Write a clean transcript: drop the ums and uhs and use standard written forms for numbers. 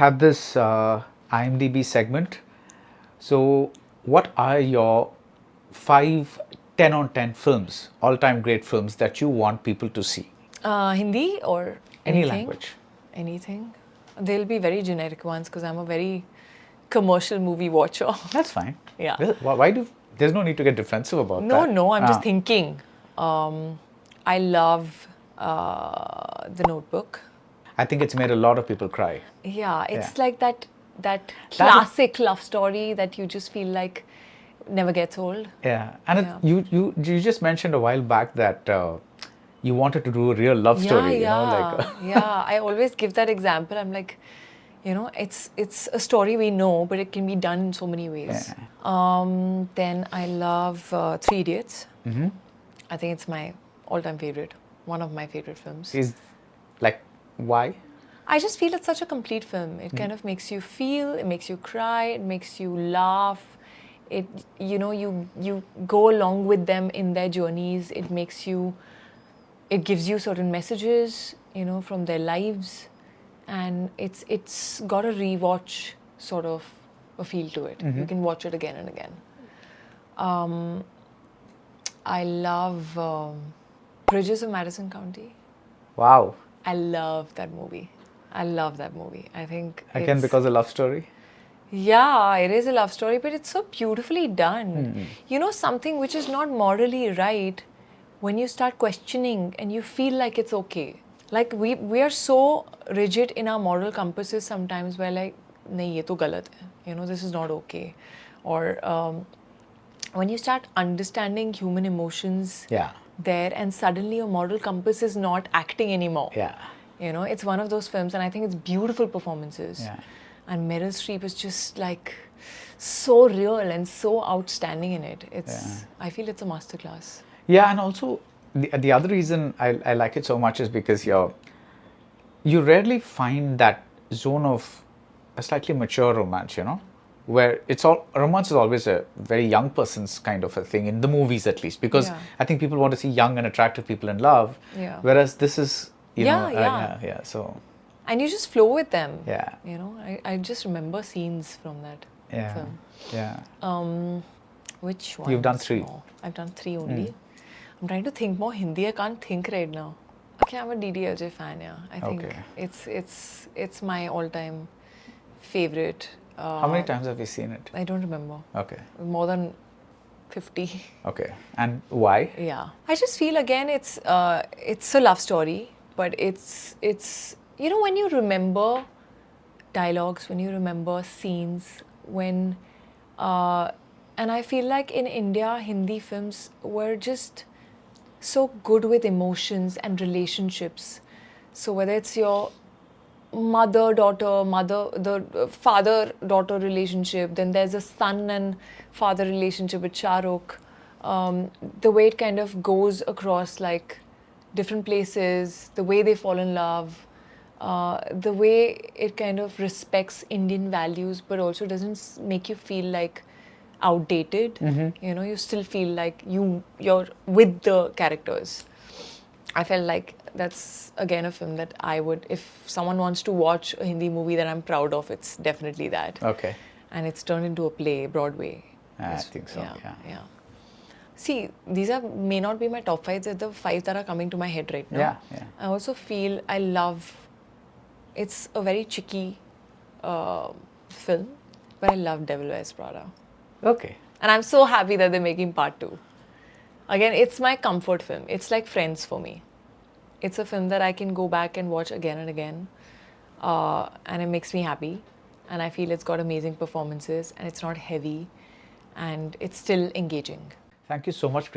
Have this IMDb segment. So, what are your 5 10 on 10 films, all-time great films that you want people to see? Hindi or Any anything? language. Anything. They'll be very generic ones because I'm a very commercial movie watcher. That's fine. Yeah. Why do? There's no need to get defensive about that. No, I'm just Ah, thinking. I love The Notebook. I think it's made a lot of people cry. Yeah, it's Yeah. like that classic love story that you just feel like never gets old. Yeah, and Yeah. you just mentioned a while back that you wanted to do a real love story. Yeah. I always give that example. I'm like, it's a story we know, but it can be done in so many ways. Then I love Three Idiots. Mm-hmm. I think it's my all-time favorite. One of my favorite films. Is like why? I just feel it's such a complete film. It kind of makes you feel, it makes you cry, it makes you laugh. It you go along with them in their journeys. It gives you certain messages, from their lives, and it's got a rewatch sort of a feel to it. You can watch it again and again. I love Bridges of Madison County. Wow. I love that movie. I think Again, it's, because a love story. yeah, it is a love story, but it's so beautifully done. Something which is not morally right, when you start questioning and you feel like it's okay. Like we are so rigid in our moral compasses sometimes, we're like, nahi, ye to galat hai. This is not okay. Or when you start understanding human emotions Yeah. there, and suddenly your moral compass is not acting anymore. Yeah. It's one of those films, and I think it's beautiful performances. Yeah. And Meryl Streep is just like so real and so outstanding in it. I feel it's a masterclass. Yeah, and also the other reason I like it so much is because you rarely find that zone of a slightly mature romance, where romance is always a very young person's kind of a thing in the movies, at least, because Yeah. I think people want to see young and attractive people in love. Yeah. Whereas this is Yeah. So And you just flow with them. yeah. I just remember scenes from that Yeah. film. Yeah. Which one? You've done 3. No, I've done 3 only. I'm trying to think more Hindi. I can't think right now. Okay, I'm a DDLJ fan. Yeah, I think Okay. it's my all-time favorite. How many times have you seen it? I don't remember. Okay. More than 50. Okay. And why? Yeah, I just feel again it's a love story, but it's when you remember dialogues, when you remember scenes, and I feel like in India, Hindi films were just so good with emotions and relationships. So whether it's your the father-daughter relationship, then there's a son and father relationship with Shah Rukh. The way it kind of goes across like different places, the way they fall in love, the way it kind of respects Indian values, but also doesn't make you feel like outdated. You still feel like you're with the characters. I felt like that's again a film that I would, if someone wants to watch a Hindi movie that I'm proud of, it's definitely that. Okay. And it's turned into a play, Broadway. I think so. Yeah. See, these may not be my top 5, they're the 5 that are coming to my head right now. Yeah. I also feel it's a very cheeky film, but I love Devil Wears Prada. Okay. And I'm so happy that they're making part 2. Again, it's my comfort film. It's like Friends for me. It's a film that I can go back and watch again and again. And it makes me happy. And I feel it's got amazing performances, and it's not heavy, and it's still engaging. Thank you so much, Kriti.